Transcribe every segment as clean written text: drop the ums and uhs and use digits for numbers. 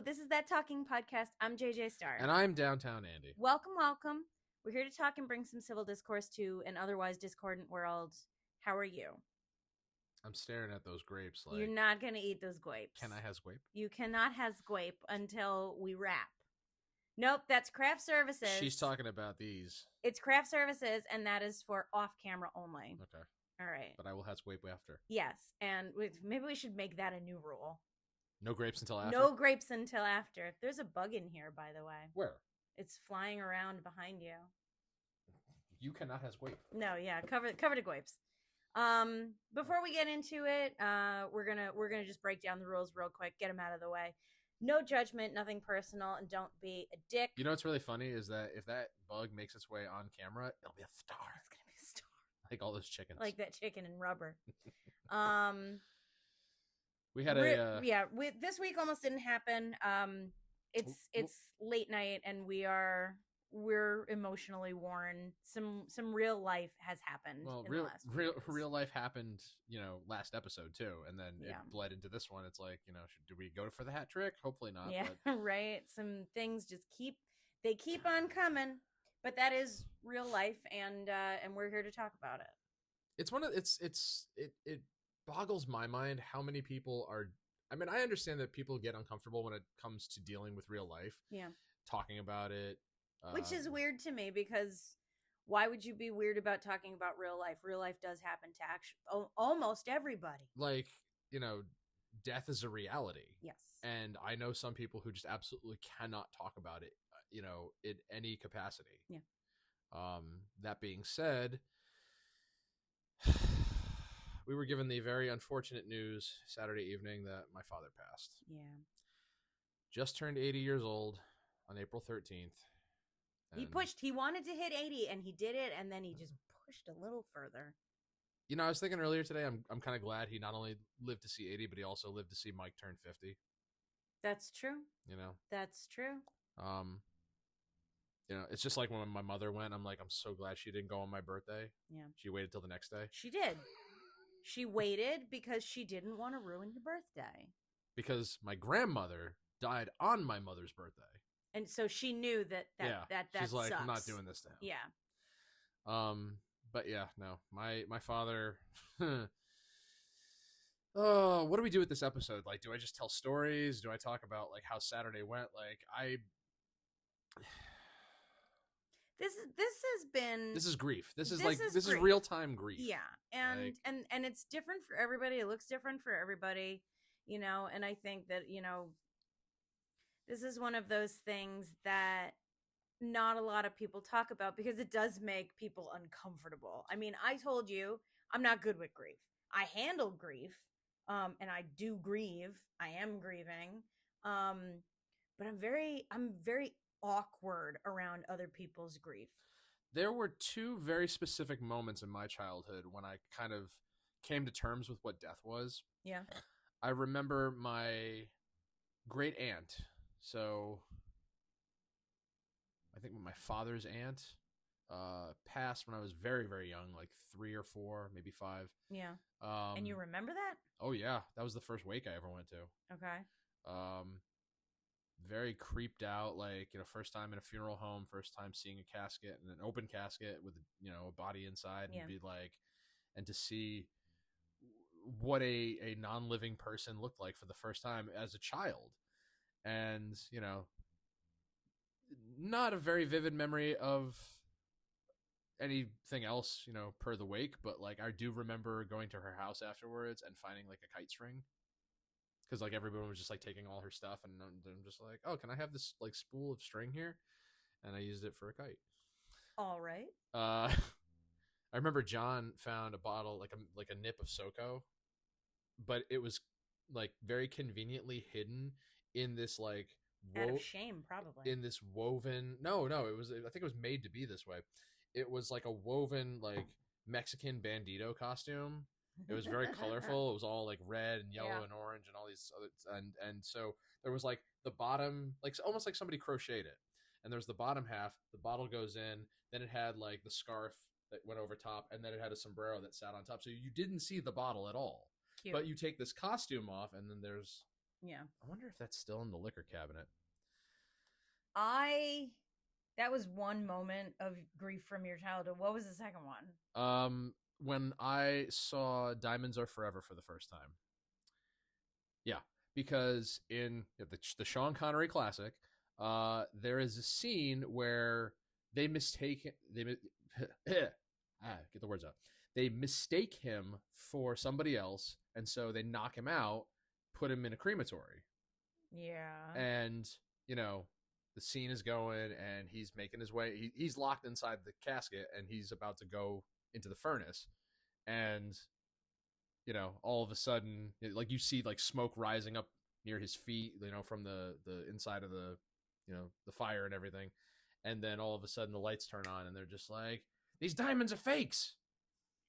this is That Talking Podcast. I'm JJ Starr. And I'm Downtown Andy. Welcome, welcome. We're here to talk and bring some civil discourse to an otherwise discordant world. How are you? I'm staring at those grapes like... You're not going to eat those grapes. Can I has grape? You cannot has grape until we wrap. Nope, that's craft services. She's talking about these. It's craft services, and that is for off-camera only. Okay. All right. But I will has grape after. Yes, and maybe we should make that a new rule. No grapes until after? No grapes until after. There's a bug in here, by the way. Where? It's flying around behind you. You cannot has grape. No, yeah, cover the grapes. Before we get into it, we're gonna just break down the rules real quick, get them out of the way. No judgment, nothing personal, and don't be a dick. You know what's really funny is that if that bug makes its way on camera, it'll be a star. It's gonna be a star. Like all those chickens. Like that chicken and rubber. We had this week almost didn't happen. It's late night and we're emotionally worn. Some real life has happened. Well, in the last real life happened, last episode too, and then Yeah. it bled into this one. It's like, do we go for the hat trick? Hopefully not. Yeah, But... right. Some things just keep on coming, but that is real life, and we're here to talk about it. It's it boggles my mind how many people are. I mean, I understand that people get uncomfortable when it comes to dealing with real life. Yeah, talking about it, which is weird to me because why would you be weird about talking about real life? Real life does happen to almost everybody. Like, death is a reality. Yes, and I know some people who just absolutely cannot talk about it. In any capacity. Yeah. That being said, we were given the very unfortunate news Saturday evening that my father passed. Yeah. Just turned 80 years old on April 13th. He wanted to hit 80 and he did it, and then he just pushed a little further. I was thinking earlier today, I'm kind of glad he not only lived to see 80, but he also lived to see Mike turn 50. That's true. That's true. It's just like when my mother went, I'm like, I'm so glad she didn't go on my birthday. Yeah. She waited till the next day. She did. She waited because she didn't want to ruin your birthday. Because my grandmother died on my mother's birthday. And so she knew that she's like, sucks. I'm not doing this to him. Yeah. But yeah, no. My father Oh, what do we do with this episode? Like, do I just tell stories? Do I talk about like how Saturday went? Like This is grief. This is real time grief. Yeah. And it's different for everybody. It looks different for everybody, and I think that, this is one of those things that not a lot of people talk about because it does make people uncomfortable. I mean, I told you I'm not good with grief. I handle grief, and I do grieve. I am grieving. But I'm very awkward around other people's grief. There were two very specific moments in my childhood when I kind of came to terms with what death was. Yeah. I remember my great aunt. So I think my father's aunt passed when I was very, very young, like 3 or 4, maybe 5. Yeah. And you remember that? Oh yeah. That was the first wake I ever went to. Okay. Very creeped out, like, first time in a funeral home, first time seeing a casket and an open casket with, a body inside, and be like, and to see what a non-living person looked like for the first time as a child. And, not a very vivid memory of anything else, per the wake, but like, I do remember going to her house afterwards and finding like a kite string. Because like everyone was just like taking all her stuff, and I'm just like, oh, can I have this like spool of string here? And I used it for a kite. All right. I remember John found a bottle, like a nip of SoCo, but it was like very conveniently hidden in this like out of shame, probably in this woven. No, it was. I think it was made to be this way. It was like a woven like Mexican bandito costume. It was very colorful. It was all like red and yellow and orange and all these other, and so there was like the bottom, like almost like somebody crocheted it. And there's the bottom half, the bottle goes in, then it had like the scarf that went over top, and then it had a sombrero that sat on top. So you didn't see the bottle at all. Cute. But you take this costume off, and then there's Yeah. I wonder if that's still in the liquor cabinet. I that was one moment of grief from your childhood. What was the second one? When I saw Diamonds Are Forever for the first time. Yeah, because in the Sean Connery classic, there is a scene where they mistake they get the words out. They mistake him for somebody else, and so they knock him out, put him in a crematory, Yeah. and you know the scene is going, and he's making his way. He's locked inside the casket, and he's about to go into the furnace, and all of a sudden, like you see like smoke rising up near his feet, from the inside of the fire and everything. And then all of a sudden the lights turn on and they're just like, these diamonds are fakes.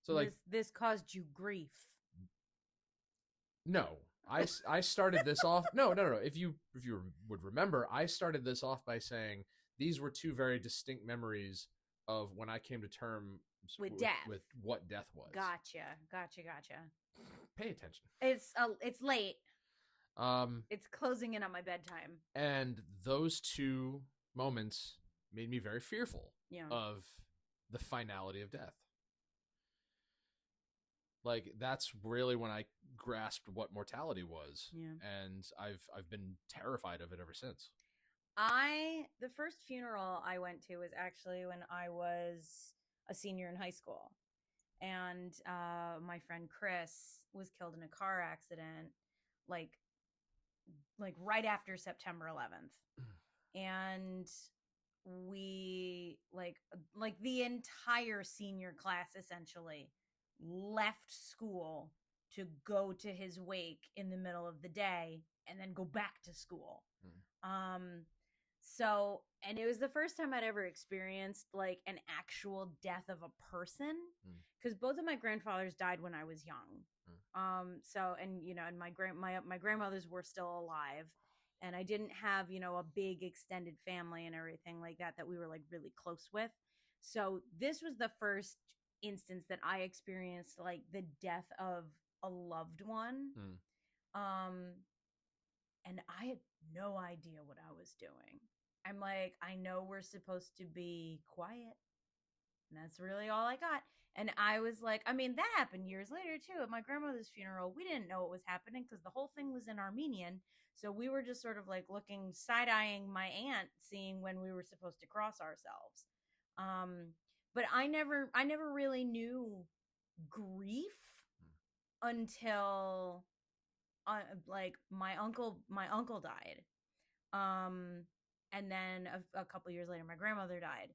So like this caused you grief. No, I started this off. No. If you would remember, I started this off by saying these were two very distinct memories of when I came to terms with death, with what death was. Gotcha. Pay attention. It's late. It's closing in on my bedtime. And those two moments made me very fearful of the finality of death. Like that's really when I grasped what mortality was. Yeah. And I've been terrified of it ever since. The first funeral I went to was actually when I was a senior in high school. And my friend Chris was killed in a car accident like right after September 11th. And we like the entire senior class essentially left school to go to his wake in the middle of the day and then go back to school. So, and it was the first time I'd ever experienced like an actual death of a person, because both of my grandfathers died when I was young. So, and and my grandmothers were still alive, and I didn't have a big extended family and everything like that we were like really close with. So this was the first instance that I experienced like the death of a loved one. And I had no idea what I was doing. I'm like, I know we're supposed to be quiet. And that's really all I got. And I was like, I mean, that happened years later too. At my grandmother's funeral, we didn't know what was happening because the whole thing was in Armenian. So we were just sort of like looking, side-eyeing my aunt, seeing when we were supposed to cross ourselves. But I never really knew grief until like my uncle died. And then a couple years later, my grandmother died.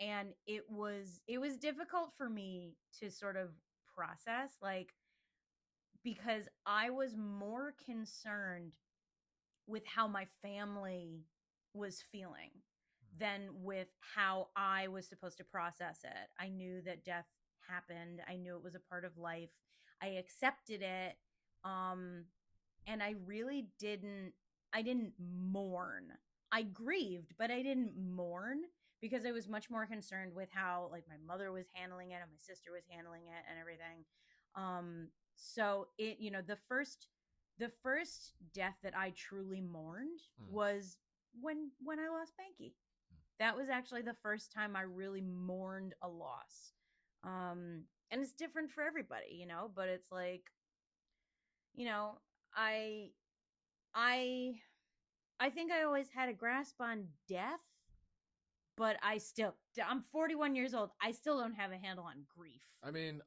And it was difficult for me to sort of process, like, because I was more concerned with how my family was feeling than with how I was supposed to process it. I knew that death happened. I knew it was a part of life. I accepted it. And I really didn't mourn. I grieved, but I didn't mourn because I was much more concerned with how like my mother was handling it and my sister was handling it and everything. So it, the first death that I truly mourned was when I lost Banky. That was actually the first time I really mourned a loss. And it's different for everybody, but it's like, I think I always had a grasp on death, but I'm 41 years old. I still don't have a handle on grief. I mean,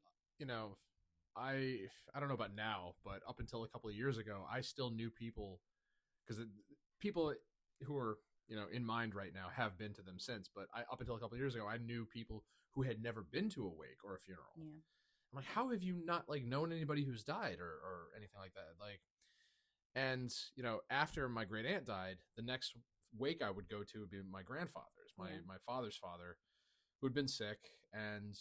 I don't know about now, but up until a couple of years ago, I still knew people, because people who are in mind right now have been to them since. But up until a couple of years ago, I knew people who had never been to a wake or a funeral. Yeah. I'm like, how have you not like known anybody who's died or anything like that? Like, and after my great aunt died, the next wake I would go to would be my grandfather's, my father's father, who had been sick, and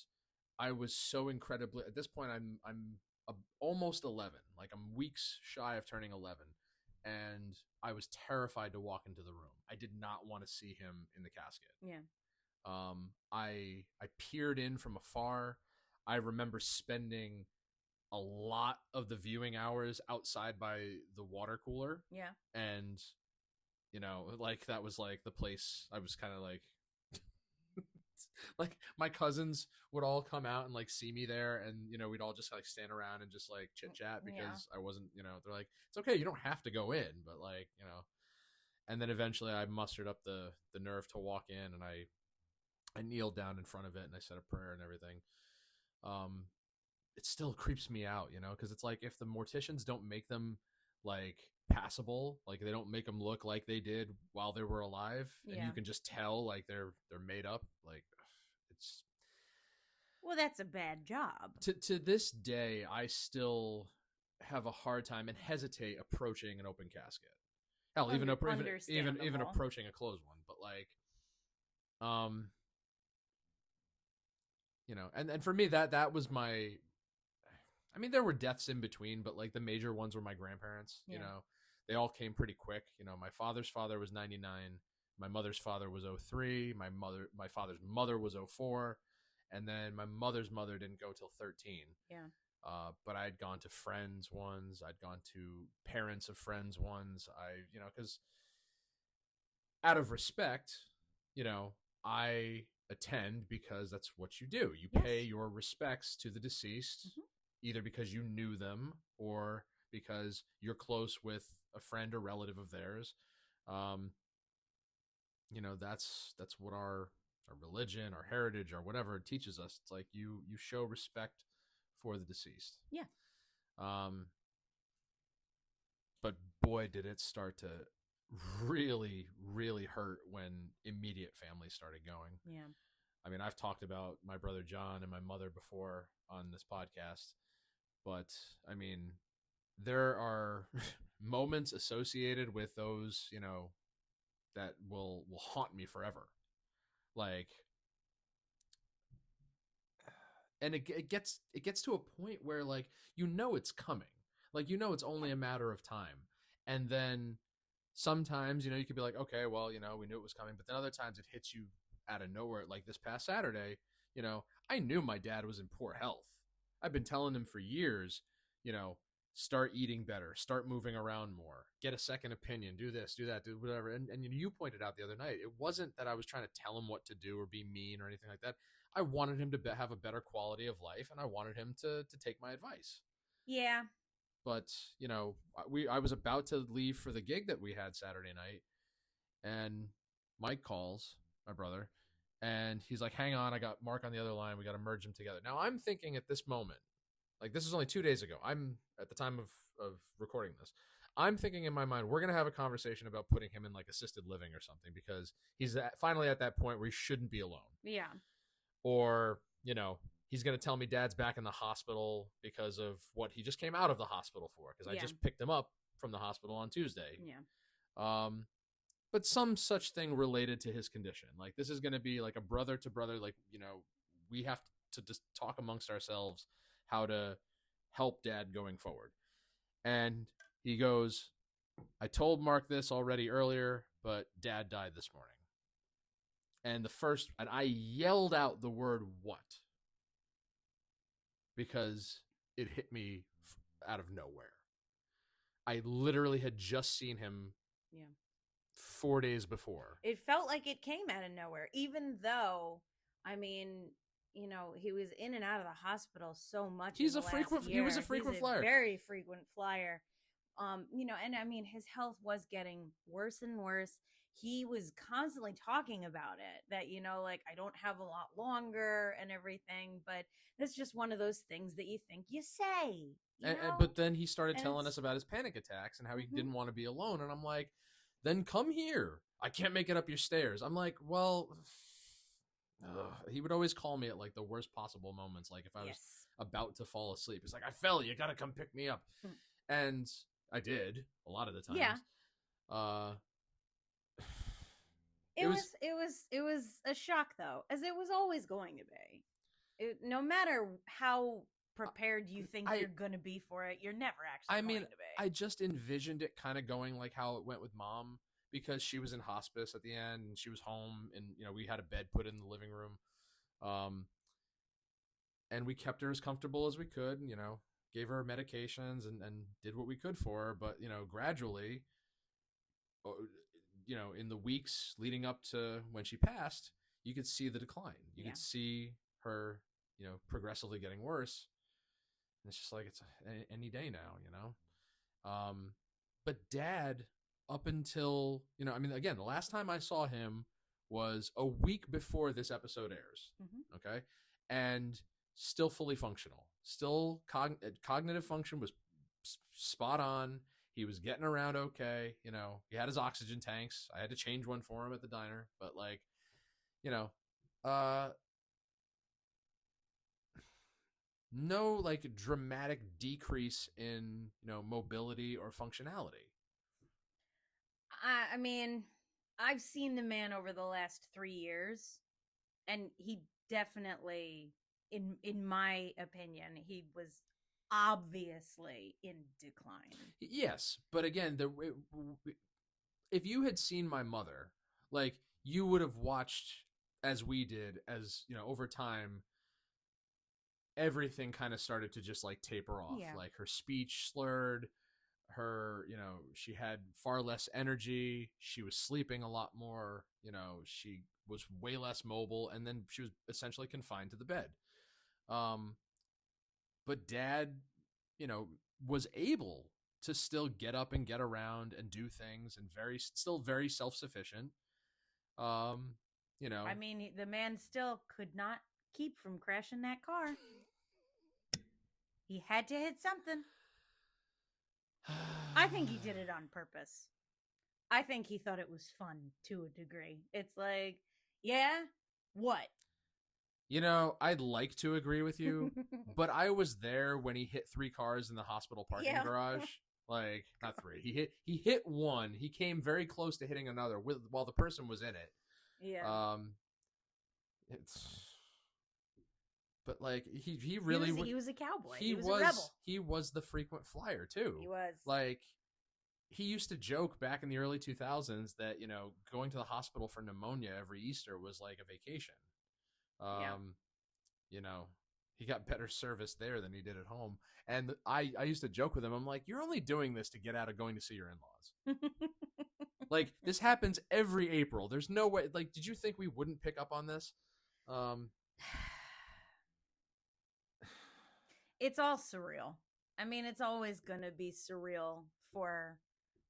I was so incredibly, at this point I'm almost 11, like I'm weeks shy of turning 11, and I was terrified to walk into the room. I did not want to see him in the casket. Yeah. I peered in from afar. I remember spending a lot of the viewing hours outside by the water cooler. Yeah. And, like that was like the place I was kind of like, like my cousins would all come out and like see me there, and we'd all just like stand around and just like chit chat Yeah. because I wasn't, they're like, it's okay, you don't have to go in, but like, and then eventually I mustered up the nerve to walk in, and I kneeled down in front of it and I said a prayer and everything. It still creeps me out, because it's like if the morticians don't make them like passable, like they don't make them look like they did while they were alive, and Yeah. you can just tell like they're made up, like it's Well, that's a bad job. to this day I still have a hard time and hesitate approaching an open casket. Hell, even approaching a closed one, but like and for me that was my, I mean, there were deaths in between, but like the major ones were my grandparents. Yeah. They all came pretty quick. My father's father was 99. My mother's father was 03. My father's mother was 04. And then my mother's mother didn't go till 13. Yeah. But I'd gone to friends ones. I'd gone to parents of friends ones. Because out of respect, I attend because that's what you do. You pay your respects to the deceased. Mm-hmm. Either because you knew them or because you're close with a friend or relative of theirs. That's what our religion, our heritage, or whatever it teaches us. It's like you show respect for the deceased. Yeah. But boy, did it start to really, really hurt when immediate family started going. Yeah. I mean, I've talked about my brother John and my mother before on this podcast. But I mean, there are moments associated with those, that will haunt me forever. Like, and it gets to a point where like it's coming, like it's only a matter of time, and then sometimes you could be like, okay, well we knew it was coming, but then other times it hits you out of nowhere. Like this past Saturday, I knew my dad was in poor health. I've been telling him for years, start eating better, start moving around more, get a second opinion, do this, do that, do whatever. And you pointed out the other night, it wasn't that I was trying to tell him what to do or be mean or anything like that. I wanted him to have a better quality of life, and I wanted him to take my advice. Yeah. But, I was about to leave for the gig that we had Saturday night, and Mike calls, my brother, and he's like, hang on, I got Mark on the other line. We got to merge them together. Now, I'm thinking at this moment, like this was only 2 days ago. I'm at the time of recording this. I'm thinking in my mind, we're going to have a conversation about putting him in like assisted living or something, because he's finally at that point where he shouldn't be alone. Yeah. Or, he's going to tell me dad's back in the hospital because of what he just came out of the hospital for, because I just picked him up from the hospital on Tuesday. Yeah. But some such thing related to his condition. Like this is going to be like a brother to brother. Like, we have to just talk amongst ourselves how to help dad going forward. And he goes, I told Mark this already earlier, but dad died this morning. And I yelled out the word what? Because it hit me out of nowhere. I literally had just seen him 4 days before. It felt like it came out of nowhere, even though, I mean, he was in and out of the hospital so much. He was a frequent flyer. Very frequent flyer. And I mean, his health was getting worse and worse. He was constantly talking about it, that, like, I don't have a lot longer and everything, but that's just one of those things that you think you say. But then he started telling us about his panic attacks and how he didn't want to be alone. And I'm like, then come here. I can't make it up your stairs. I'm like, well, he would always call me at like the worst possible moments. Like if I was about to fall asleep, it's like, I fell, you got to come pick me up. And I did a lot of the times. Yeah. It was a shock though, as it was always going to be. No matter how prepared you think you're going to be for it, you're never actually going to be. I just envisioned it kind of going like how it went with Mom, because she was in hospice at the end and she was home, and we had a bed put in the living room, and we kept her as comfortable as we could. gave her medications and did what we could for her. But, gradually, in the weeks leading up to when she passed, you could see the decline. You Yeah. could see her, progressively getting worse. And it's just like it's any day now. But Dad, up until again, the last time I saw him was a week before this episode airs. Mm-hmm. Okay, and still fully functional. Still cognitive function was spot on. He was getting around okay. He had his oxygen tanks. I had to change one for him at the diner, but uh, no dramatic decrease in mobility or functionality. I mean, I've seen the man over the last 3 years, and he definitely, in my opinion, he was obviously in decline. Yes, but again, if you had seen my mother, you would have watched as we did, as over time, everything kind of started to just taper off. Yeah. Like her speech slurred, her she had far less energy, she was sleeping a lot more, she was way less mobile, and then she was essentially confined to the bed. But Dad, was able to still get up and get around and do things, and still very self-sufficient. I mean, the man still could not keep from crashing that car. He had to hit something. I think he did it on purpose. I think he thought it was fun to a degree. It's like, yeah, what? I'd like to agree with you, but I was there when he hit 3 cars in the hospital parking garage. Not 3. He hit one. He came very close to hitting another while the person was in it. Yeah. But he really he was a cowboy. He was a rebel. He was the frequent flyer too. He was. He used to joke back in the early 2000s that going to the hospital for pneumonia every Easter was like a vacation. He got better service there than he did at home. And I used to joke with him. I'm like, you're only doing this to get out of going to see your in-laws. This happens every April. There's no way. Did you think we wouldn't pick up on this? It's all surreal. I mean, it's always going to be surreal for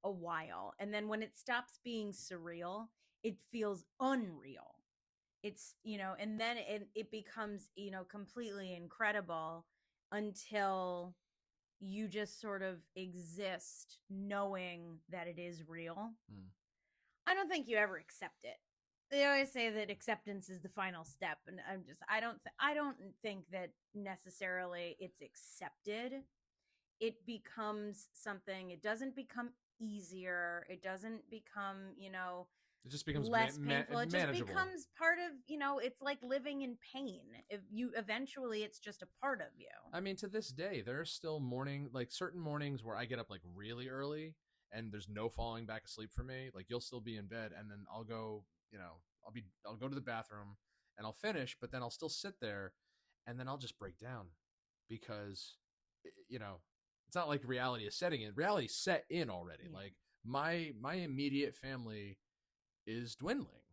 a while. And then when it stops being surreal, it feels unreal. It's, and then it becomes, completely incredible until you just sort of exist knowing that it is real. I don't think you ever accept it. They always say that acceptance is the final step, and I don't think that necessarily it's accepted. It becomes something. It doesn't become easier. It doesn't become, it just becomes less painful. It just manageable. becomes part of, it's like living in pain. If you eventually, it's just a part of you. I mean, to this day, there are still certain mornings where I get up really early and there's no falling back asleep for me. You'll still be in bed, and then I'll go, I'll go to the bathroom and I'll finish, but then I'll still sit there, and then I'll just break down because, it's not like reality is setting in. Reality set in already. Yeah. My immediate family is dwindling,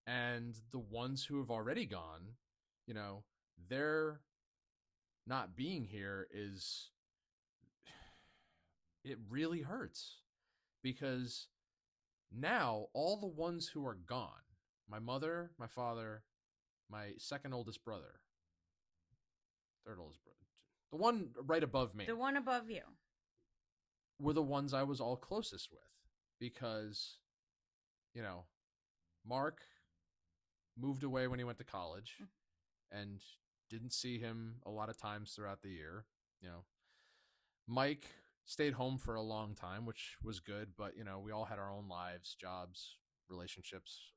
and the ones who have already gone, they're not being here it really hurts, because now all the ones who are gone, my mother, my father, my second oldest brother, third oldest brother, the one right above me, the one above you, were the ones I was all closest with, because Mark moved away when he went to college and didn't see him a lot of times throughout the year. Mike stayed home for a long time, which was good, but we all had our own lives, jobs, relationships.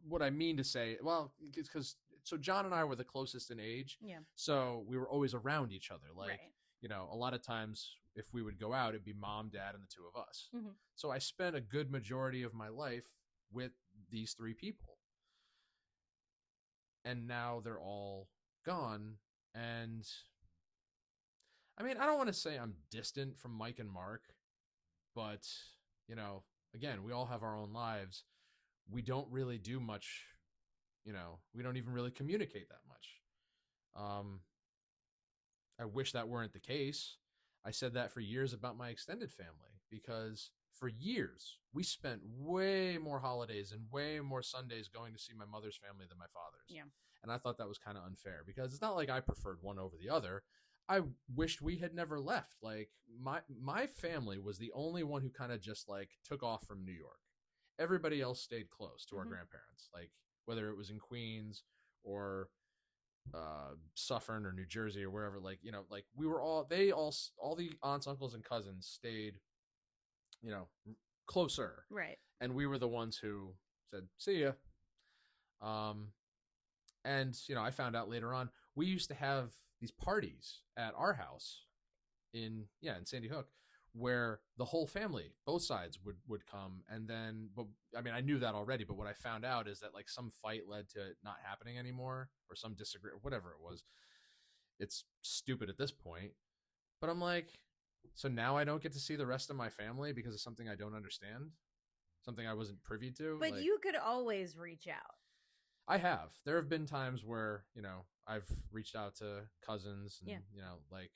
What I mean to say, well, because John and I were the closest in age, yeah. So we were always around each other. Right. A lot of times if we would go out, it'd be mom, dad, and the two of us. Mm-hmm. So I spent a good majority of my life with these 3 people. And now they're all gone. And I mean, I don't want to say I'm distant from Mike and Mark, but you know, again, we all have our own lives. We don't really do much. You know, we don't even really communicate that much. Um, I wish that weren't the case. I said that for years about my extended family because for years we spent way more holidays and way more Sundays going to see my mother's family than my father's. Yeah. And I thought that was kind of unfair because it's not like I preferred one over the other. I wished we had never left. Like my family was the only one who kind of just like took off from New York. Everybody else stayed close to our grandparents, like whether it was in Queens or Suffern or New Jersey or wherever. Like, you know, like we were all the aunts, uncles, and cousins stayed, you know, closer, Right. and we were the ones who said see ya. And you know, I found out later on we used to have these parties at our house in Sandy Hook where the whole family, both sides would come. And then, but I mean, I knew that already, but what I found out is that like some fight led to it not happening anymore or some disagreement, whatever it was. It's stupid at this point, but I'm like, so now I don't get to see the rest of my family because of something I don't understand, something I wasn't privy to. But like, you could always reach out. I have. There have been times where, you know, I've reached out to cousins and, you know, like,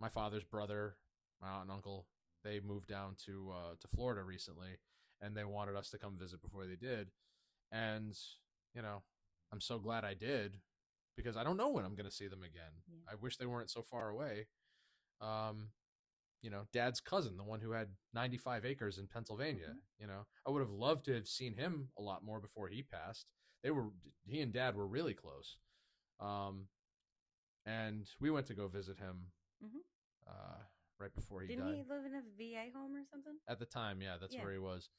my father's brother, my aunt and uncle, they moved down to Florida recently, and they wanted us to come visit before they did. And you know, I'm so glad I did because I don't know when I'm going to see them again. I wish they weren't so far away. You know, Dad's cousin, the one who had 95 acres in Pennsylvania. You know, I would have loved to have seen him a lot more before he passed. He and Dad were really close. And we went to go visit him right before he died. Didn't he live in a VA home or something? At the time, yeah, that's where he was.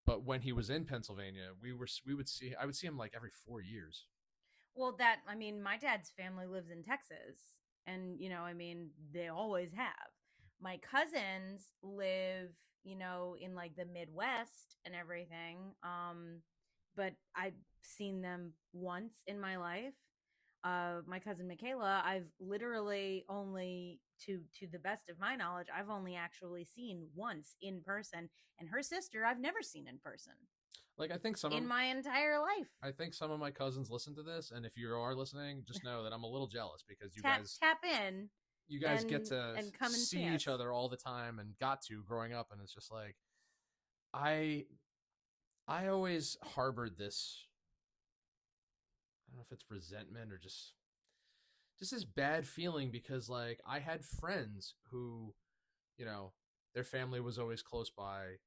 But when he was in Pennsylvania, I would see him like every 4 years. Well, I mean, my dad's family lives in Texas, and you know, I mean, they always have. My cousins live, you know, in like the Midwest and everything. But I've seen them once in my life. My cousin Michaela, I've literally only, to the best of my knowledge, I've only actually seen once in person, and her sister I've never seen in person. Like, I think in my entire life. I think some of my cousins listen to this, and if you are listening, just know that I'm a little jealous because you tap in. You guys get to and come and see each other all the time, and got to growing up, and it's just like I always harbored this. I don't know if it's resentment or just this bad feeling because like I had friends who, you know, their family was always close by.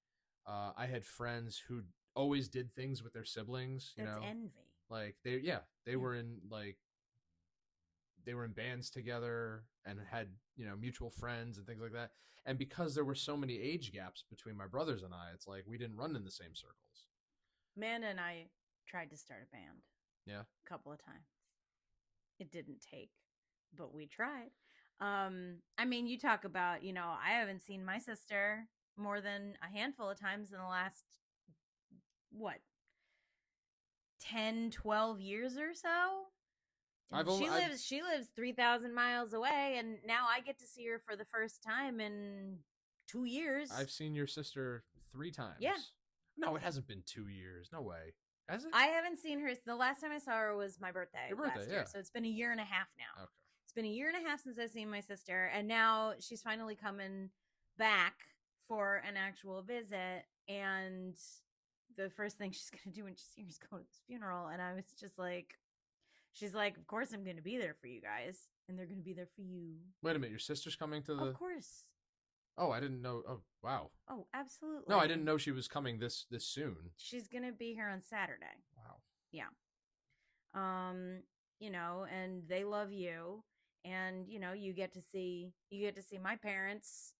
I had friends who always did things with their siblings, you know. Envy. Like they were in bands together and had, you know, mutual friends and things like that. And because there were so many age gaps between my brothers and I, it's like we didn't run in the same circles. Amanda and I tried to start a band. Yeah. A couple of times. It didn't take, but we tried. I mean, you talk about, you know, I haven't seen my sister more than a handful of times in the last, 10, 12 years or so. She lives 3,000 miles away, and now I get to see her for the first time in 2 years. I've seen your sister 3 times. Yeah. No, it hasn't been 2 years. No way. Has it? I haven't seen her. The last time I saw her was my birthday. Your birthday, last year. So it's been a year and a half now. Okay. It's been a year and a half since I've seen my sister, and now she's finally coming back for an actual visit. And the first thing she's gonna do when she sees her is go to this funeral. And I was just like, she's like, of course I'm gonna be there for you guys, and they're gonna be there for you. Wait a minute, your sister's coming to the? Of course. Oh, I didn't know. Oh, wow. Oh, absolutely. No, I didn't know she was coming this soon. She's gonna be here on Saturday. Wow. Yeah. You know, and they love you, and you know, you get to see my parents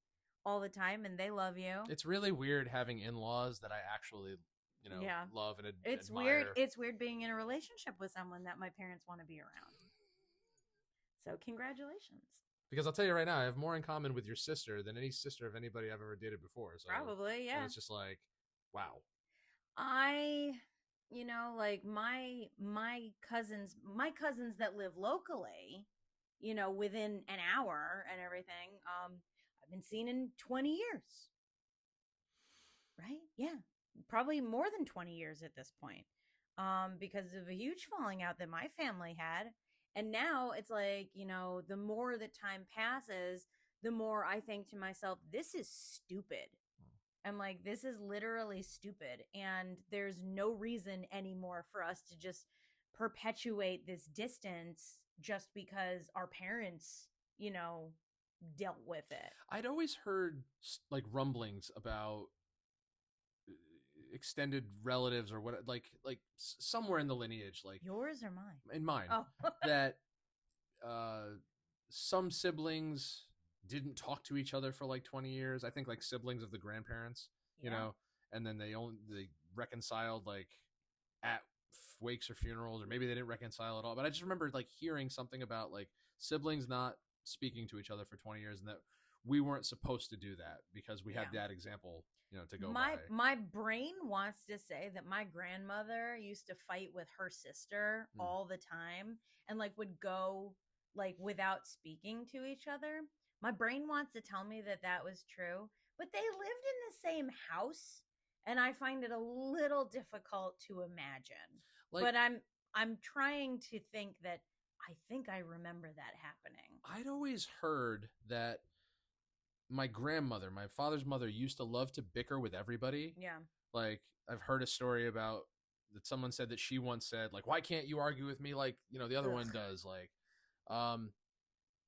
all the time, and they love you. It's really weird having in-laws that I actually, you know, love and it's admire. Weird. It's weird being in a relationship with someone that my parents want to be around. So congratulations. Because I'll tell you right now, I have more in common with your sister than any sister of anybody I've ever dated before. So probably, yeah. And it's just like, wow. like my cousins that live locally, within an hour and everything, I've been seeing in 20 years, right? Yeah, probably more than 20 years at this point, because of a huge falling out that my family had. And now it's like, the more that time passes, the more I think to myself, this is stupid. I'm like, this is literally stupid. And there's no reason anymore for us to just perpetuate this distance just because our parents, dealt with it. I'd always heard like rumblings about extended relatives or what, like somewhere in the lineage, like Yours or mine? in mine, Oh, that uh, some siblings didn't talk to each other for like 20 years. I think like siblings of the grandparents, you yeah. know, and then they reconciled like at wakes or funerals, or maybe they didn't reconcile at all. But I just remember like hearing something about like siblings not speaking to each other for 20 years, and that we weren't supposed to do that because we had Yeah. that example, to go my by. my brain wants to say that my grandmother used to fight with her sister Mm. all the time, and like would go like without speaking to each other. My brain wants to tell me that that was true, but they lived in the same house, and I find it a little difficult to imagine. Like, But I'm trying to think that I think I remember that happening. I'd always heard that my grandmother, my father's mother, used to love to bicker with everybody. Yeah. Like, I've heard a story about that someone said that she once said, like, why can't you argue with me like, the other Ugh. one does? Like,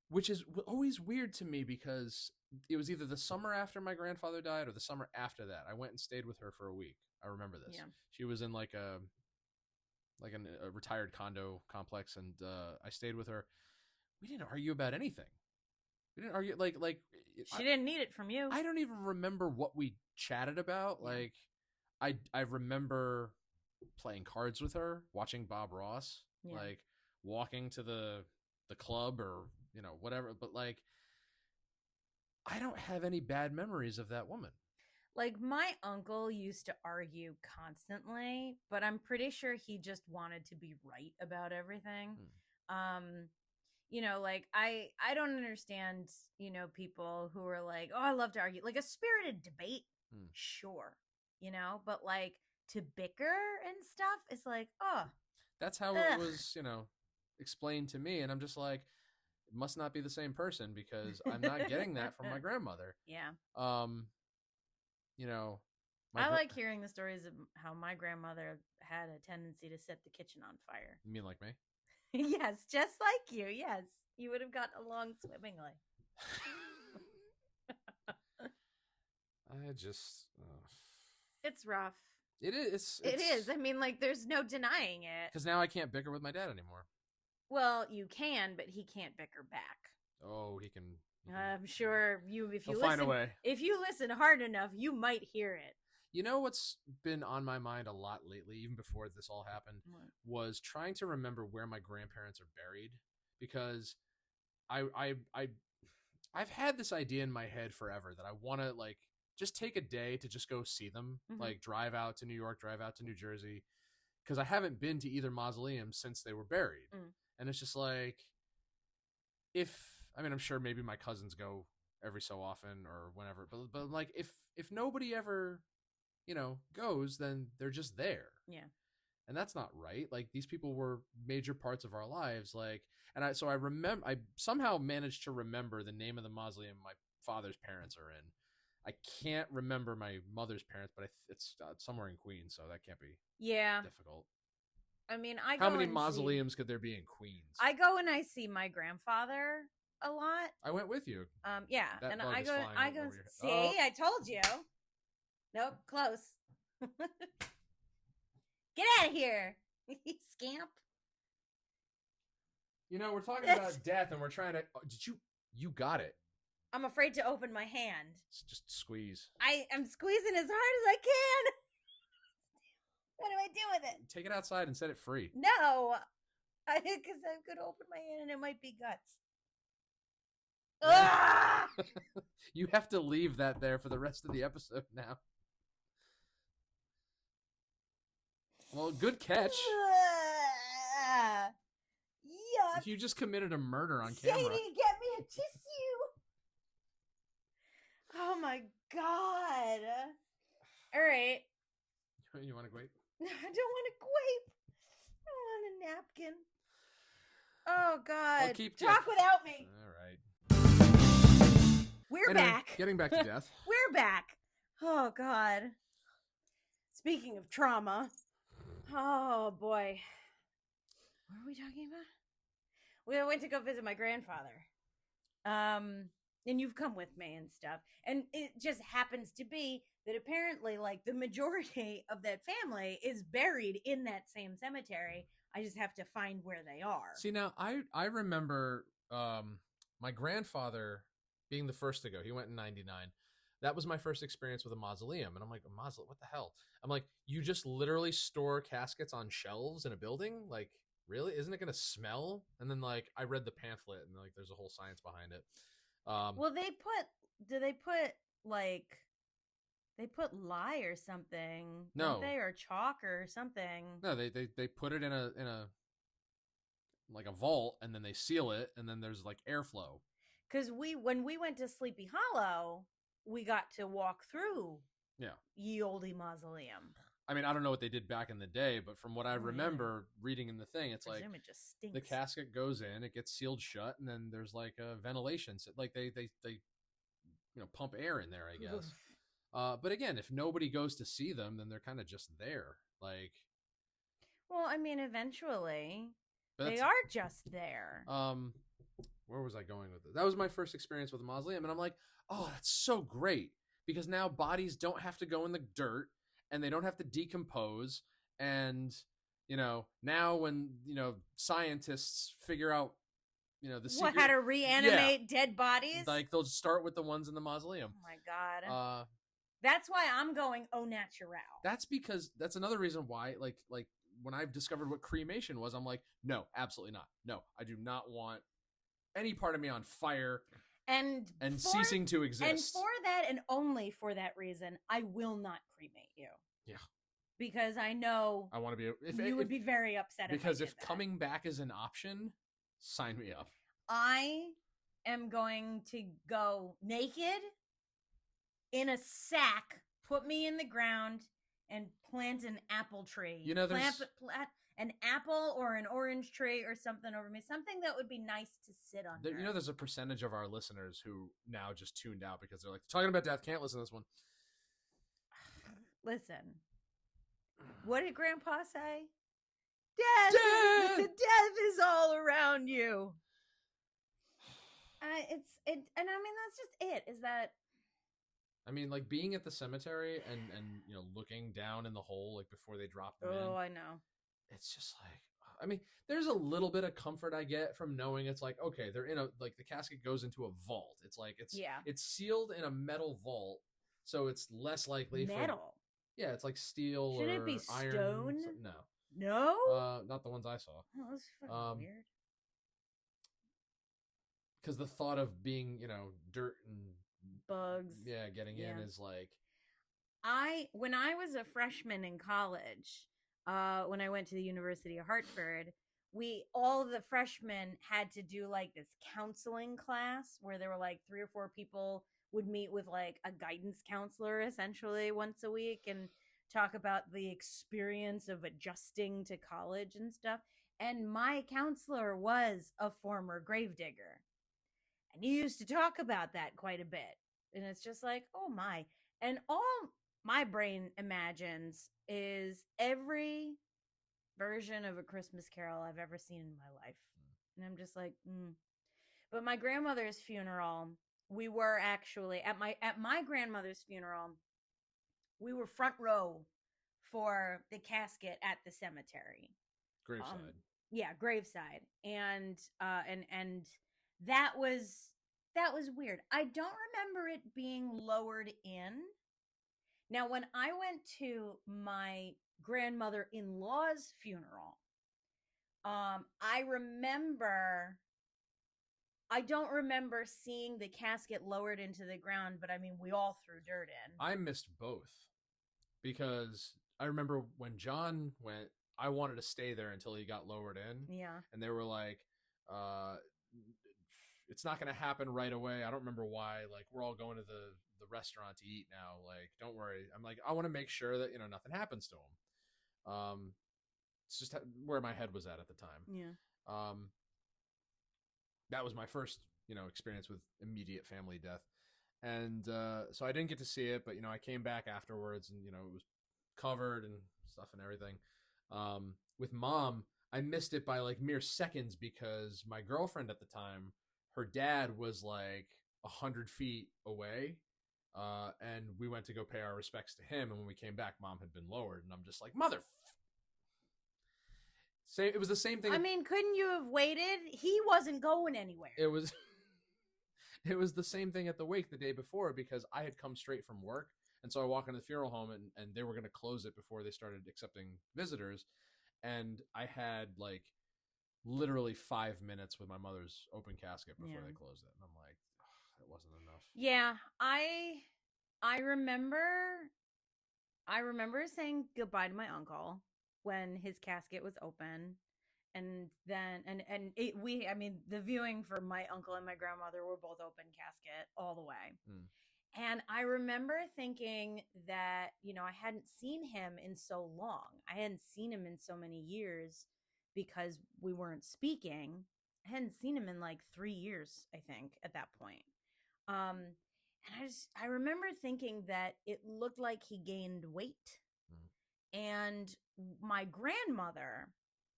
which is always weird to me because it was either the summer after my grandfather died or the summer after that. I went and stayed with her for a week. I remember this. Yeah. She was in like a retired condo complex, and I stayed with her. We didn't argue about anything. We didn't argue like She didn't need it from you. I don't even remember what we chatted about. Yeah. Like, I remember playing cards with her, watching Bob Ross, Yeah. like walking to the club or whatever. But like, I don't have any bad memories of that woman. Like my uncle used to argue constantly, but I'm pretty sure he just wanted to be right about everything. Like I don't understand, people who are like, "Oh, I love to argue." Like a spirited debate, sure, but like to bicker and stuff, it's like, "Oh." That's how it was, explained to me, and I'm just like, it must not be the same person because I'm not getting that from my grandmother. Yeah. I like hearing the stories of how my grandmother had a tendency to set the kitchen on fire. You mean like me? Yes, just like you. Yes, you would have got along swimmingly. It's rough. It is. It is. I mean, like, there's no denying it. Because now I can't bicker with my dad anymore. Well, you can, but he can't bicker back. Oh, he can. I'm sure if you find a way. If you listen hard enough, you might hear it. You know what's been on my mind a lot lately, even before this all happened, was trying to remember where my grandparents are buried, because I've had this idea in my head forever that I want to like just take a day to just go see them, like drive out to New York, drive out to New Jersey, because I haven't been to either mausoleum since they were buried, and it's just like, I'm sure maybe my cousins go every so often or whenever, but like if nobody ever goes, then they're just there. Yeah. And that's not right. Like, these people were major parts of our lives. Like, and I somehow managed to remember the name of the mausoleum my father's parents are in. I can't remember my mother's parents, but it's somewhere in Queens, so that can't be difficult. I mean, how many mausoleums could there be in Queens? I go and I see my grandfather a lot. I went with you. Yeah, and I go. See, I told you. Nope, close. Get out of here, you scamp. We're talking about death, and we're trying to. You got it. I'm afraid to open my hand. Just squeeze. I'm squeezing as hard as I can. What do I do with it? Take it outside and set it free. No, because I could open my hand and it might be guts. You have to leave that there for the rest of the episode now. Well, good catch. Yuck. You just committed a murder on Sadie, camera. get me a tissue. Oh my god. All right. You want to grape? I don't want a grape. I want a napkin. Oh god. Talk without me. All right. We're back. Getting back to death. We're back. Oh god. Speaking of trauma. Oh boy. What are we talking about? We went to go visit my grandfather. And you've come with me and stuff. And it just happens to be that apparently, like, the majority of that family is buried in that same cemetery. I just have to find where they are. See, now, I remember my grandfather being the first to go. He went in 99. That was my first experience with a mausoleum. And I'm like, a mausoleum? What the hell? I'm like, you just literally store caskets on shelves in a building? Like, really? Isn't it going to smell? And then, like, I read the pamphlet, and, like, there's a whole science behind it. Well, they put lye or something? No, or chalk or something? No, they put it in a like a vault, and then they seal it, and then there's like airflow. Because when we went to Sleepy Hollow, we got to walk through Ye Olde Mausoleum. I mean, I don't know what they did back in the day, but from what I remember reading in the thing, it's like it just stinks. The casket goes in, it gets sealed shut, and then there's like a ventilation. Like they pump air in there, I guess. But again, if nobody goes to see them, then they're kind of just there. Like, well, I mean, eventually they are just there. Where was I going with it? That was my first experience with a mausoleum, and I'm like, oh, that's so great, because now bodies don't have to go in the dirt, and they don't have to decompose. And, now when, scientists figure out, the secret, how to reanimate dead bodies? Like, they'll start with the ones in the mausoleum. Oh, my God. That's why I'm going au natural. That's another reason why, like when I've discovered what cremation was, I'm like, no, absolutely not. No, I do not want any part of me on fire and ceasing to exist. And for that, and only for that reason, I will not cremate you. Yeah. Because I know I want to be. You would be very upset because if coming back is an option, sign me up. I am going to go naked in a sack, put me in the ground, and plant an apple tree. Plant an apple or an orange tree or something over me. Something that would be nice to sit under. There's a percentage of our listeners who now just tuned out because they're like, talking about death, can't listen to this one. Listen. What did Grandpa say? Death! The death is all around you. And I mean, that's just it. Is that... I mean, like, being at the cemetery and looking down in the hole, like, before they drop them in. Oh, I know. It's just like, I mean, there's a little bit of comfort I get from knowing it's like, okay, they're in the casket goes into a vault. It's like, it's sealed in a metal vault, so it's less likely metal. Yeah, it's like steel. Should or it be iron. stone? No. Not the ones I saw. Oh, that's fucking weird. Because the thought of being, dirt and bugs. Yeah, getting in is like. When I was a freshman in college, when I went to the University of Hartford, all the freshmen had to do like this counseling class where there were like 3 or 4 people would meet with like a guidance counselor essentially once a week and talk about the experience of adjusting to college and stuff. And my counselor was a former gravedigger. And he used to talk about that quite a bit. And it's just like, oh my. And all my brain imagines is every version of A Christmas Carol I've ever seen in my life. And I'm just like, But my grandmother's funeral, we were actually at my grandmother's funeral, we were front row for the casket at the cemetery. Graveside. Graveside. And that was weird. I don't remember it being lowered in. Now, when I went to my grandmother-in-law's funeral, I don't remember seeing the casket lowered into the ground, but I mean, we all threw dirt in. I missed both because I remember when John went, I wanted to stay there until he got lowered in. Yeah. And they were like, uh, it's not going to happen right away. I don't remember why. Like, we're all going to the restaurant to eat now. Like, don't worry. I'm like, I want to make sure that, nothing happens to him. It's just where my head was at the time. Yeah. That was my first, experience with immediate family death. And so I didn't get to see it, but, I came back afterwards and, it was covered and stuff and everything. With Mom, I missed it by like mere seconds because my girlfriend at the time, her dad was like 100 feet away. And we went to go pay our respects to him. And when we came back, Mom had been lowered. And I'm just like, it was the same thing. I mean, couldn't you have waited? He wasn't going anywhere. It was the same thing at the wake the day before because I had come straight from work. And so I walk into the funeral home and they were going to close it before they started accepting visitors. And I had like literally 5 minutes with my mother's open casket before they closed it. And I'm like, it wasn't enough. Yeah. I remember saying goodbye to my uncle when his casket was open. And then, the viewing for my uncle and my grandmother were both open casket all the way. Mm. And I remember thinking that, I hadn't seen him in so long. I hadn't seen him in so many years because we weren't speaking. I hadn't seen him in like 3 years, I think, at that point. And I remember thinking that it looked like he gained weight. Mm. And my grandmother,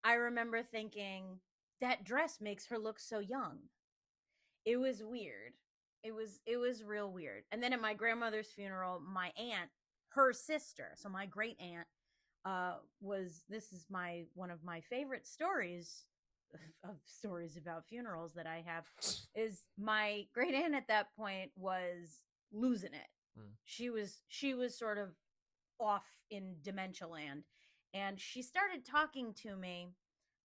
I remember thinking that dress makes her look so young. It was weird. It was real weird. And then at my grandmother's funeral, my aunt, her sister, so my great aunt, this is one of my favorite stories of stories about funerals that I have, is my great aunt at that point was losing it. Mm. She was sort of off in dementia land. And she started talking to me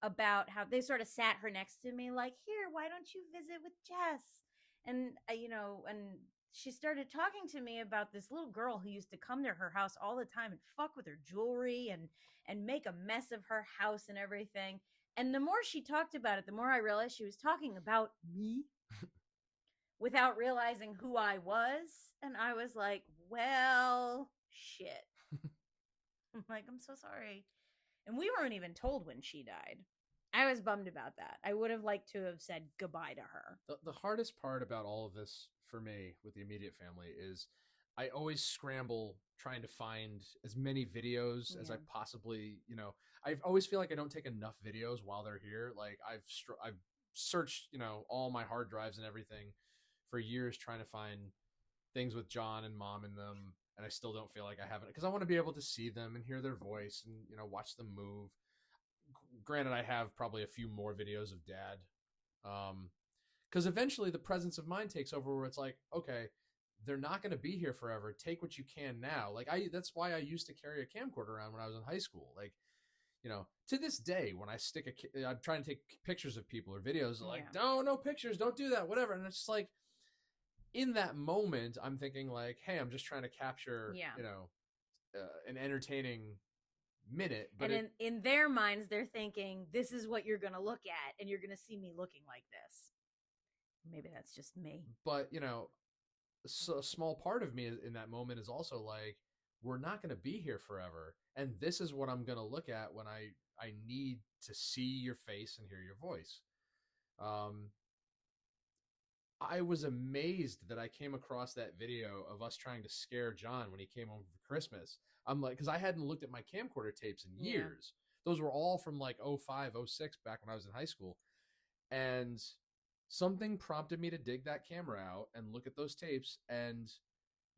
about how they sort of sat her next to me like, here, why don't you visit with Jess? And, and she started talking to me about this little girl who used to come to her house all the time and fuck with her jewelry and make a mess of her house and everything. And the more she talked about it, the more I realized she was talking about me without realizing who I was. And I was like, well, shit. I'm like, I'm so sorry. And we weren't even told when she died. I was bummed about that. I would have liked to have said goodbye to her. The hardest part about all of this for me with the immediate family is I always scramble trying to find as many videos as I possibly, I always feel like I don't take enough videos while they're here. Like I've searched, all my hard drives and everything for years trying to find things with John and Mom in them. And I still don't feel like I haven't, because I want to be able to see them and hear their voice and, watch them move. Granted, I have probably a few more videos of Dad. Because eventually the presence of mind takes over where it's like, okay, they're not going to be here forever. Take what you can now. Like that's why I used to carry a camcorder around when I was in high school. Like, to this day, when I'm trying to take pictures of people or videos, like, no pictures, don't do that, whatever. And it's just like, in that moment, I'm thinking like, hey, I'm just trying to capture, an entertaining minute. But and in their minds, they're thinking, this is what you're going to look at, and you're going to see me looking like this. Maybe that's just me. But, so a small part of me in that moment is also like, we're not going to be here forever. And this is what I'm going to look at when I need to see your face and hear your voice. I was amazed that I came across that video of us trying to scare John when he came home for Christmas. I'm like, because I hadn't looked at my camcorder tapes in years. Those were all from like 05, 06, back when I was in high school. And something prompted me to dig that camera out and look at those tapes. And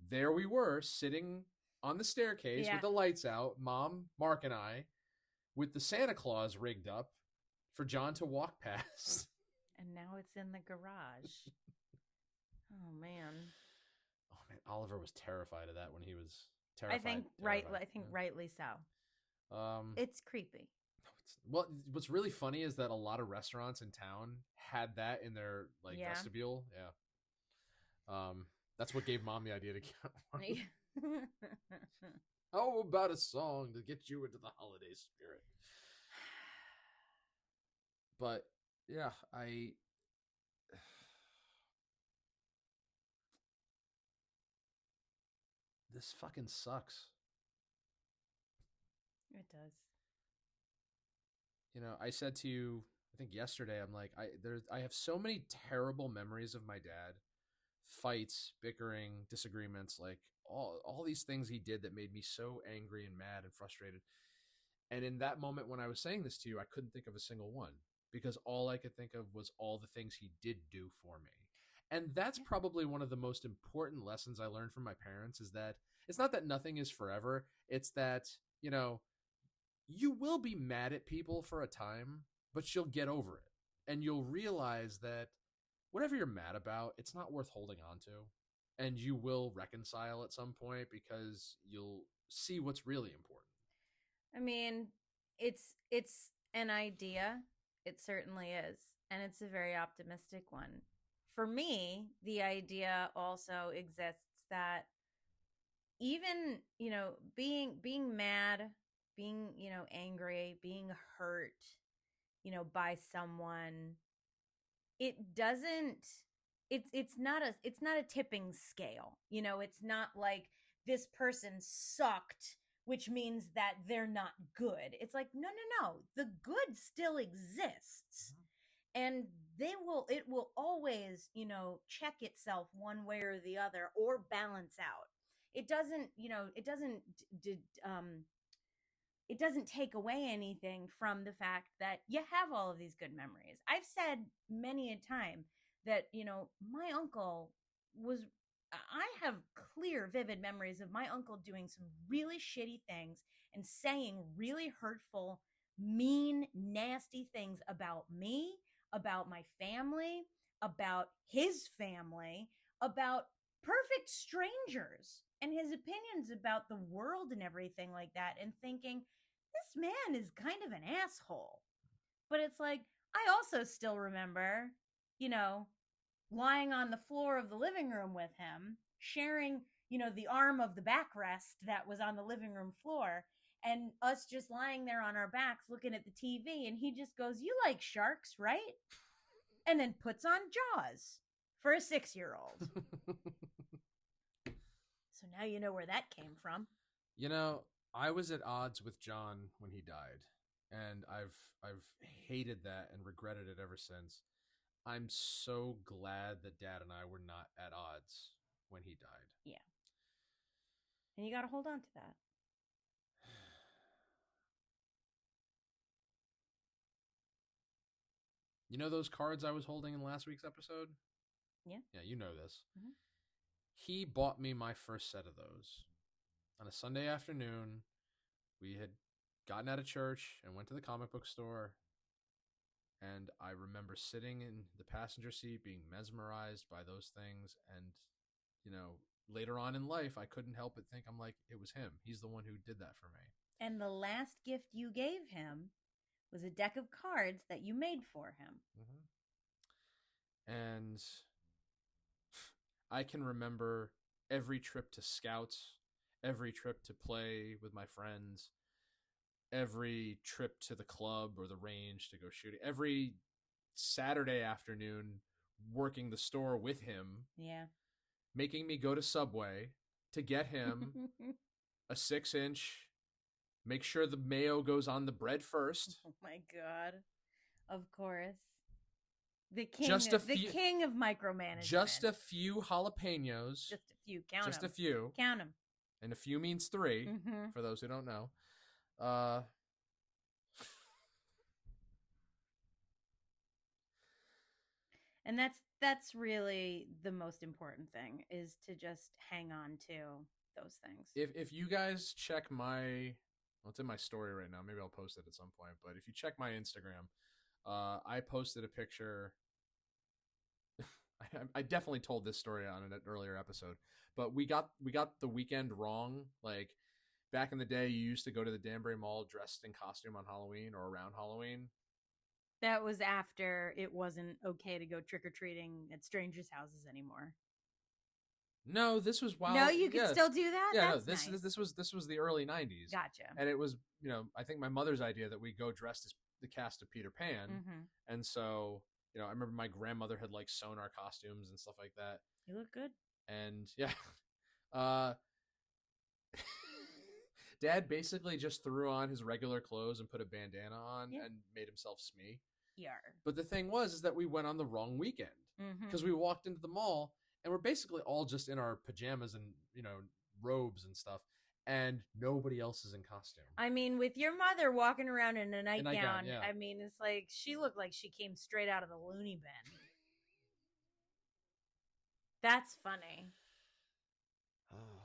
there we were sitting on the staircase with the lights out, Mom, Mark, and I, with the Santa Claus rigged up for John to walk past. And now it's in the garage. Oh man, Oliver was terrified of that when he was terrified. I think rightly so. It's creepy. Well, what's really funny is that a lot of restaurants in town had that in their vestibule. Yeah. That's what gave Mom the idea to get one. How about a song to get you into the holiday spirit? But yeah, this fucking sucks. It does. You know, I said to you, I think yesterday, I'm like, I have so many terrible memories of my dad, fights, bickering, disagreements, like all these things he did that made me so angry and mad and frustrated. And in that moment when I was saying this to you, I couldn't think of a single one because all I could think of was all the things he did do for me. And that's Yeah. probably one of the most important lessons I learned from my parents is that it's not that nothing is forever. It's that, you know, you will be mad at people for a time, but you'll get over it. And you'll realize that whatever you're mad about, it's not worth holding on to. And you will reconcile at some point because you'll see what's really important. I mean, it's an idea. It certainly is, and it's a very optimistic one. For me, the idea also exists that even, being mad, being, angry, being hurt, by someone, it doesn't it's not a tipping scale. It's not like this person sucked, which means that they're not good. It's like, no, no, no, the good still exists, and it will always, check itself one way or the other, or balance out. It doesn't take away anything from the fact that you have all of these good memories. I've said many a time that, my uncle was, I have clear, vivid memories of my uncle doing some really shitty things and saying really hurtful, mean, nasty things about me, about my family, about his family, about perfect strangers, and his opinions about the world and everything like that, and thinking, this man is kind of an asshole. But it's like, I also still remember, you know, lying on the floor of the living room with him, sharing, the arm of the backrest that was on the living room floor, and us just lying there on our backs looking at the TV. And he just goes, "You like sharks, right?" And then puts on Jaws for a 6-year-old. So now you know where that came from. You know, I was at odds with John when he died, and I've hated that and regretted it ever since. I'm so glad that Dad and I were not at odds when he died. Yeah. And you got to hold on to that. You know those cards I was holding in last week's episode? Yeah. Yeah, you know this. Mm-hmm. He bought me my first set of those. On a Sunday afternoon, we had gotten out of church and went to the comic book store. And I remember sitting in the passenger seat being mesmerized by those things. And, later on in life, I couldn't help but think, I'm like, it was him. He's the one who did that for me. And the last gift you gave him was a deck of cards that you made for him. Mm-hmm. And I can remember every trip to Scouts, every trip to play with my friends, every trip to the club or the range to go shooting, every Saturday afternoon working the store with him. Yeah. Making me go to Subway to get him a 6-inch. Make sure the mayo goes on the bread first. Oh my God. Of course. The king of micromanagement. Just a few jalapenos. Just a few. Count them. Just a few. Count them. And a few means 3, for those who don't know. And that's really the most important thing, is to just hang on to those things. If you guys check it's in my story right now. Maybe I'll post it at some point. But if you check my Instagram, I posted a picture. I definitely told this story on an earlier episode, but we got the weekend wrong. Like back in the day, you used to go to the Danbury Mall dressed in costume on Halloween or around Halloween. That was after it wasn't okay to go trick-or-treating at strangers' houses anymore. No, this was No, while you could yeah still do that. yeah no That's this nice. this was the early '90s, Gotcha. and it was I think my mother's idea that we go dressed as the cast of Peter Pan, Mm-hmm. and so I remember my grandmother had like sewn our costumes and stuff like that, You look good. and yeah, uh, Dad basically just threw on his regular clothes and put a bandana on Yeah. and made himself Smee. Yar. But the thing was is that we went on the wrong weekend Mm-hmm. because we walked into the mall and we're basically all just in our pajamas and robes and stuff, and nobody else is in costume. I mean, with your mother walking around in a And nightgown, nightgown, yeah. I mean, it's like she looked like she came straight out of the loony bin. That's funny.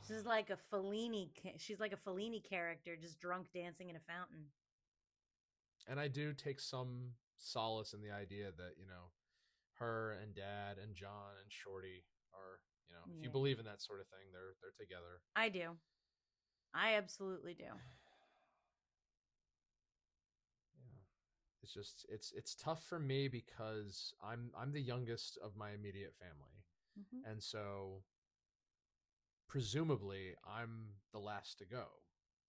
She's like a Fellini. She's like a Fellini character, just drunk dancing in a fountain. And I do take some solace in the idea that her and Dad and John and Shorty are if you believe in that sort of thing, they're together. I do. I absolutely do. Yeah. It's just it's tough for me because I'm the youngest of my immediate family, and so presumably I'm the last to go,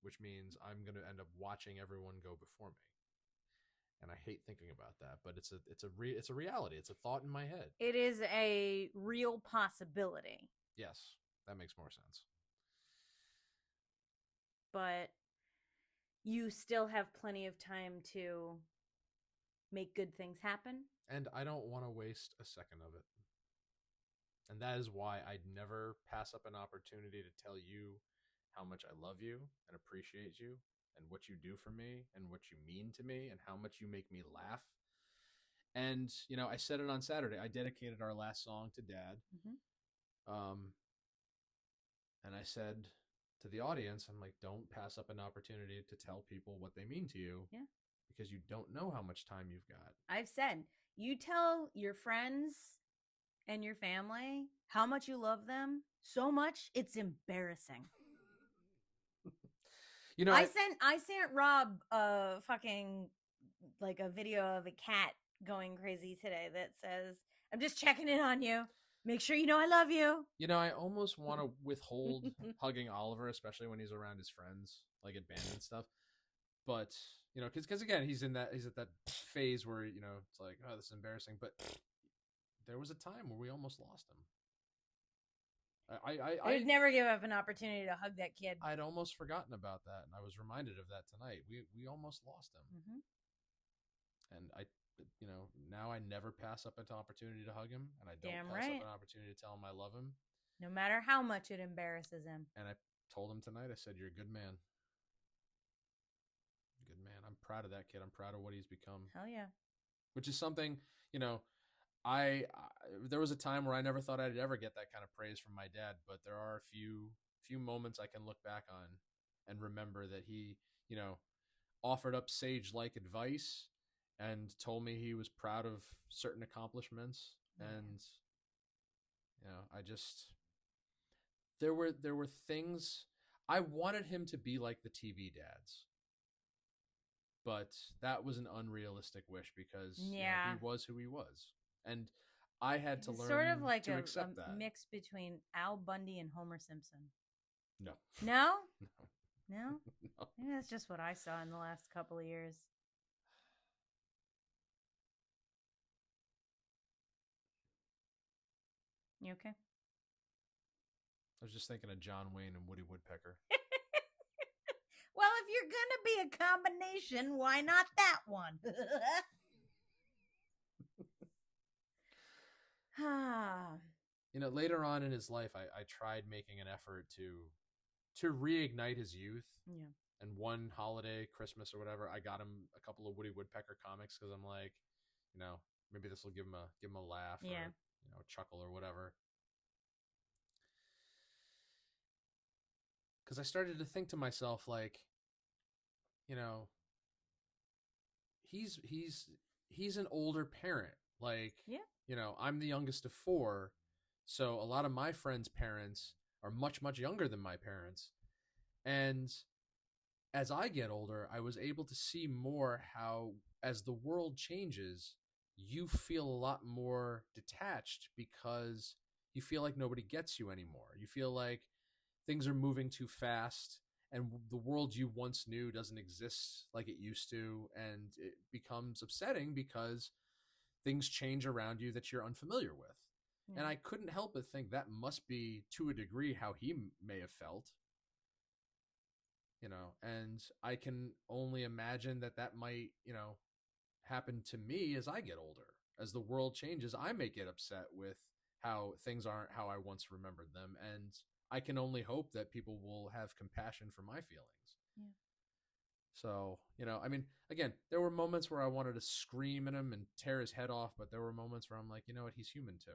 which means I'm going to end up watching everyone go before me. And I hate thinking about that, but it's a reality. It's a thought in my head. It is a real possibility. Yes, that makes more sense. But you still have plenty of time to make good things happen. And I don't want to waste a second of it. And that is why I'd never pass up an opportunity to tell you how much I love you and appreciate you and what you do for me and what you mean to me and how much you make me laugh. And, I said it on Saturday. I dedicated our last song to Dad. And I said to the audience, I'm like, don't pass up an opportunity to tell people what they mean to you. Yeah. Because you don't know how much time you've got. I've said, you tell your friends and your family how much you love them so much it's embarrassing. I sent Rob a fucking like a video of a cat going crazy today that says, I'm just checking in on you. Make sure you know I love you. I almost want to withhold hugging Oliver, especially when he's around his friends, like at band and stuff. But, because again, he's at that phase where, it's like, oh, this is embarrassing. But there was a time where we almost lost him. I'd never give up an opportunity to hug that kid. I'd almost forgotten about that, and I was reminded of that tonight. We almost lost him, and now I never pass up an opportunity to hug him, and I don't pass up an opportunity to tell him I love him, no matter how much it embarrasses him. And I told him tonight. I said, "You're a good man. Good man. I'm proud of that kid. I'm proud of what he's become. Hell yeah." Which is something, I there was a time where I never thought I'd ever get that kind of praise from my dad, but there are a few moments I can look back on and remember that he, offered up sage-like advice and told me he was proud of certain accomplishments. And I just there were things I wanted him to be like the TV dads. But that was an unrealistic wish because he was who he was. And I had to learn sort of like to accept that. Mix between Al Bundy and Homer Simpson. No. No? No. No? No. Maybe that's just what I saw in the last couple of years. You okay? I was just thinking of John Wayne and Woody Woodpecker. Well, if you're going to be a combination, why not that one? Later on in his life, I tried making an effort to reignite his youth. Yeah. And one holiday, Christmas or whatever, I got him a couple of Woody Woodpecker comics because I'm like, maybe this will give him a laugh or a chuckle or whatever. Because I started to think to myself, like, he's an older parent. Like, I'm the youngest of 4, so a lot of my friends' parents are much, much younger than my parents. And as I get older, I was able to see more how, as the world changes, you feel a lot more detached because you feel like nobody gets you anymore. You feel like things are moving too fast, and the world you once knew doesn't exist like it used to, and it becomes upsetting because things change around you that you're unfamiliar with. And I couldn't help but think that must be, to a degree, how he may have felt. And I can only imagine that might, happen to me as I get older. As the world changes, I may get upset with how things aren't how I once remembered them. And I can only hope that people will have compassion for my feelings. Yeah. So, I mean, again, there were moments where I wanted to scream at him and tear his head off, but there were moments where I'm like, you know what, he's human too.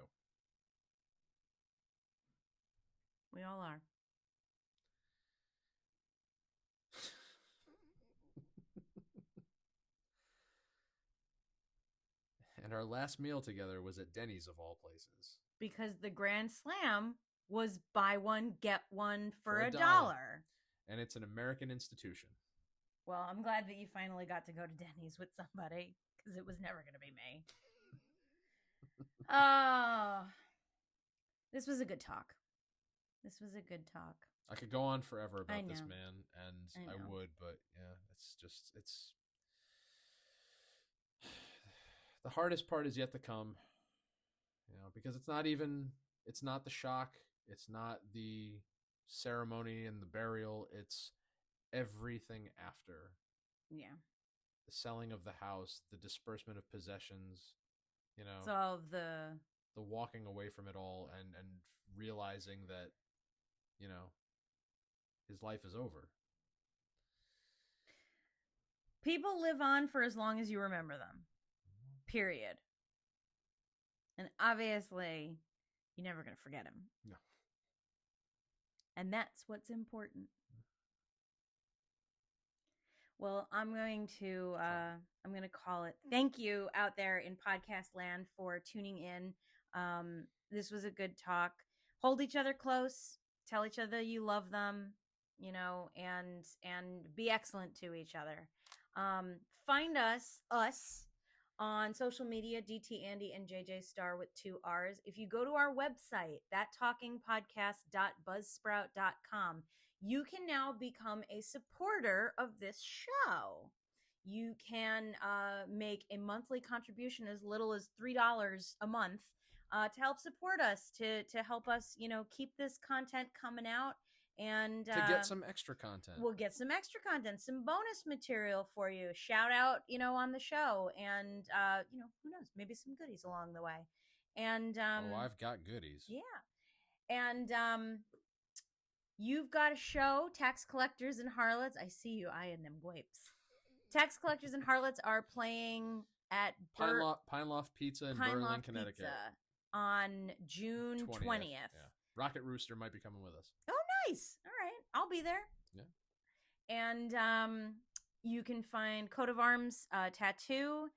We all are. And our last meal together was at Denny's, of all places. Because the Grand Slam was buy one, get one for $1. And it's an American institution. Well, I'm glad that you finally got to go to Denny's with somebody, because it was never going to be me. This was a good talk. This was a good talk. I could go on forever about this man, and I would, but yeah, it's the hardest part is yet to come, because it's not the shock, it's not the ceremony and the burial, it's everything after. Yeah. The selling of the house, the disbursement of possessions, So the walking away from it all and realizing that, his life is over. People live on for as long as you remember them. Period. And obviously, you're never going to forget him. No. And that's what's important. Well, I'm going to call it. Thank you out there in podcast land for tuning in. This was a good talk. Hold each other close. Tell each other you love them, and be excellent to each other. Find us on social media, DT Andy and JJ Star with 2 R's. If you go to our website, thattalkingpodcast.buzzsprout.com, you can now become a supporter of this show. You can make a monthly contribution as little as $3 a month to help support us, to help us, keep this content coming out. And to get some extra content. We'll get some extra content, some bonus material for you. Shout out, on the show. And, who knows, maybe some goodies along the way. And I've got goodies. Yeah. And you've got a show, Tax Collectors and Harlots. I see you eyeing them grapes. Tax Collectors and Harlots are playing at Pine Loft Pizza in Berlin, Connecticut. Pizza on June 20th. Yeah. Rocket Rooster might be coming with us. Oh, nice. All right. I'll be there. Yeah. And you can find Coat of Arms Tattoo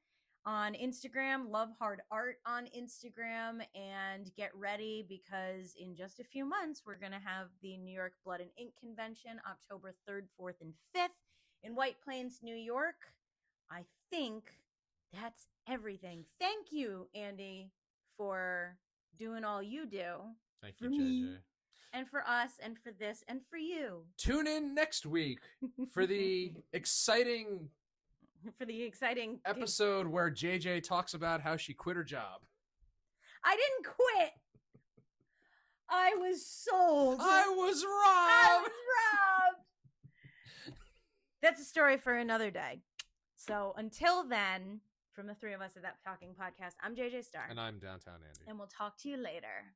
on Instagram, Love Hard Art on Instagram, and get ready because in just a few months, we're going to have the New York Blood and Ink Convention, October 3rd, 4th, and 5th in White Plains, New York. I think that's everything. Thank you, Andy, for doing all you do. Thank you, JJ. And for us, and for this, and for you. Tune in next week for the exciting episode where JJ talks about how she quit her job. I didn't quit. I was sold. I was robbed. That's a story for another day. So until then, from the three of us at That Talking Podcast, I'm JJ Star. And I'm Downtown Andy. And we'll talk to you later.